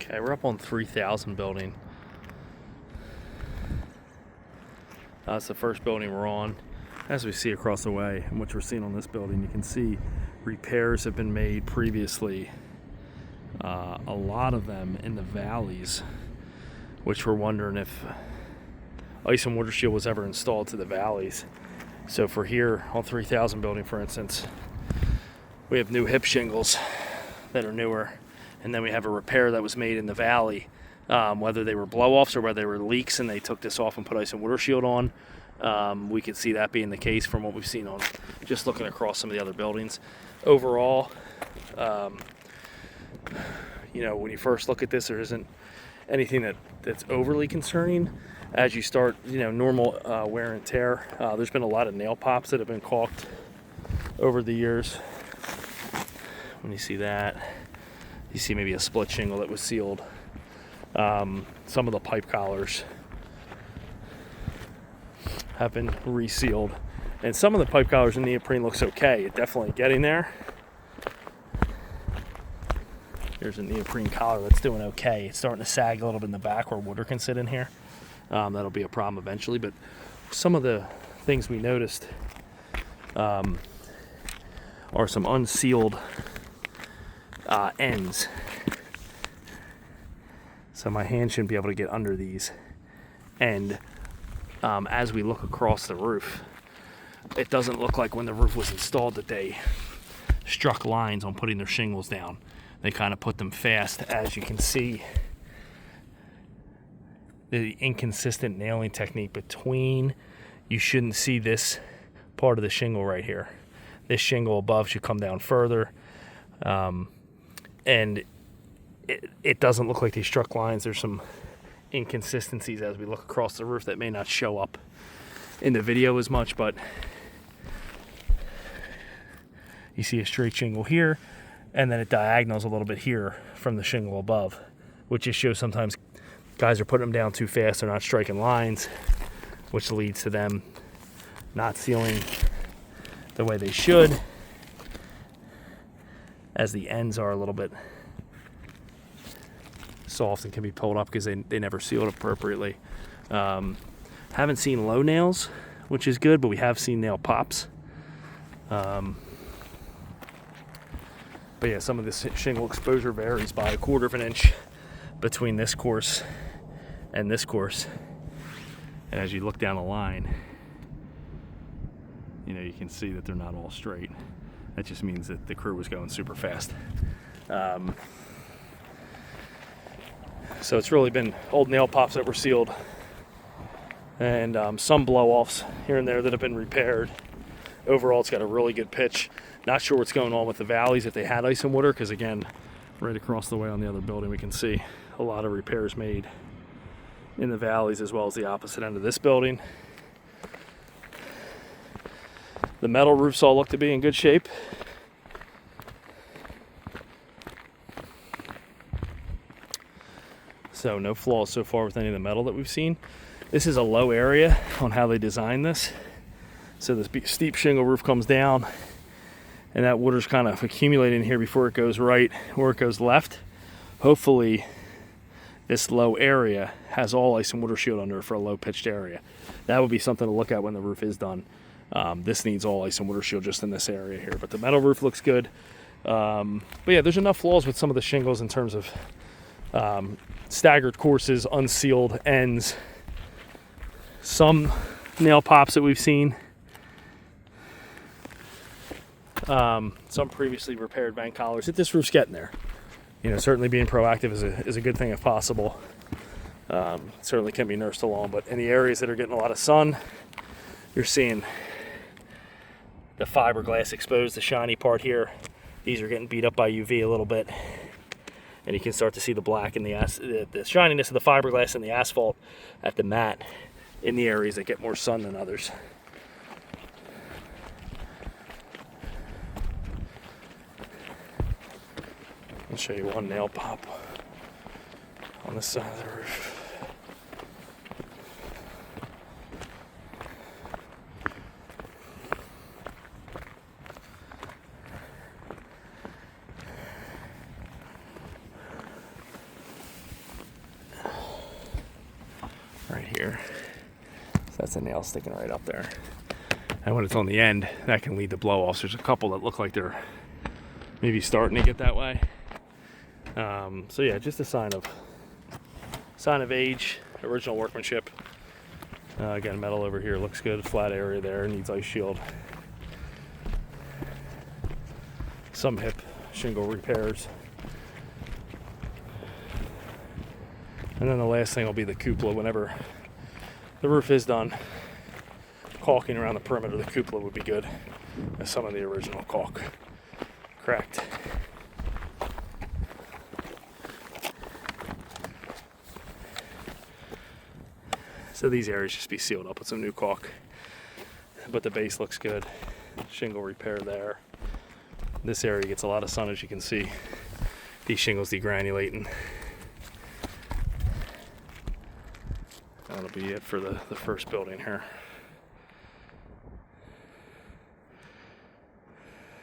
Okay, we're up on 3000 building. That's the first building we're on. As we see across the way, and what we're seeing on this building, you can see repairs have been made previously. A lot of them in the valleys, which we're wondering if ice and water shield was ever installed to the valleys. So for here on 3000 building, for instance, we have new hip shingles that are newer, and then we have a repair that was made in the valley, whether they were blow-offs or whether they were leaks and they took this off and put ice and water shield on. We could see that being the case from what we've seen on just looking across some of the other buildings. Overall, when you first look at this, there isn't anything that's overly concerning. As you start, normal wear and tear, there's been a lot of nail pops that have been caulked over the years. When you see that, you see maybe a split shingle that was sealed. Some of the pipe collars have been resealed, and some of the pipe collars in neoprene looks okay. It's definitely getting there. Here's a neoprene collar that's doing okay. It's starting to sag a little bit in the back where water can sit in here. That'll be a problem eventually, but some of the things we noticed are some unsealed ends. So my hand shouldn't be able to get under these. And as we look across the roof, it doesn't look like when the roof was installed that they struck lines on putting their shingles down. They kind of put them fast. As you can see, the inconsistent nailing technique between, you shouldn't see this part of the shingle right here. This shingle above should come down further. And it doesn't look like they struck lines. There's some inconsistencies as we look across the roof that may not show up in the video as much, but you see a straight shingle here, and then it diagonals a little bit here from the shingle above, which just shows sometimes guys are putting them down too fast. They're not striking lines, which leads to them not sealing the way they should, as the ends are a little bit soft and can be pulled up because they never sealed appropriately. Haven't seen low nails, which is good, but we have seen nail pops. But yeah, some of this shingle exposure varies by 1/4 of an inch between this course and this course. And as you look down the line, you can see that they're not all straight. That just means that the crew was going super fast. So it's really been old nail pops that were sealed, and some blow-offs here and there that have been repaired. Overall, it's got a really good pitch. Not sure what's going on with the valleys, if they had ice and water, because again, right across the way on the other building, we can see a lot of repairs made in the valleys as well as the opposite end of this building. The metal roofs all look to be in good shape. So no flaws so far with any of the metal that we've seen. This is a low area on how they designed this. So this steep shingle roof comes down, and that water's kind of accumulating here before it goes right or it goes left. Hopefully this low area has all ice and water shield under it for a low pitched area. That would be something to look at when the roof is done. This needs all ice and water shield just in this area here, but the metal roof looks good. But yeah, there's enough flaws with some of the shingles in terms of staggered courses, unsealed ends, some nail pops that we've seen, some previously repaired bank collars. This roof's getting there. Certainly being proactive is a good thing if possible. Certainly can be nursed along, but in the areas that are getting a lot of sun, you're seeing the fiberglass exposed, the shiny part here. These are getting beat up by UV a little bit, and you can start to see the black and the shininess of the fiberglass and the asphalt at the mat in the areas that get more sun than others. I'll show you one nail pop on this side of the roof. here. So that's a nail sticking right up there. And when it's on the end, that can lead to blow-offs. There's a couple that look like they're maybe starting to get that way. So yeah, just a sign of age, original workmanship. Again, metal over here looks good. Flat area there, needs ice shield. Some hip shingle repairs. And then the last thing will be the cupola. Whenever the roof is done, caulking around the perimeter of the cupola would be good, as some of the original caulk cracked. So these areas just be sealed up with some new caulk. But the base looks good. Shingle repair there. This area gets a lot of sun, as you can see. These shingles degranulating. That'll be it for the first building here.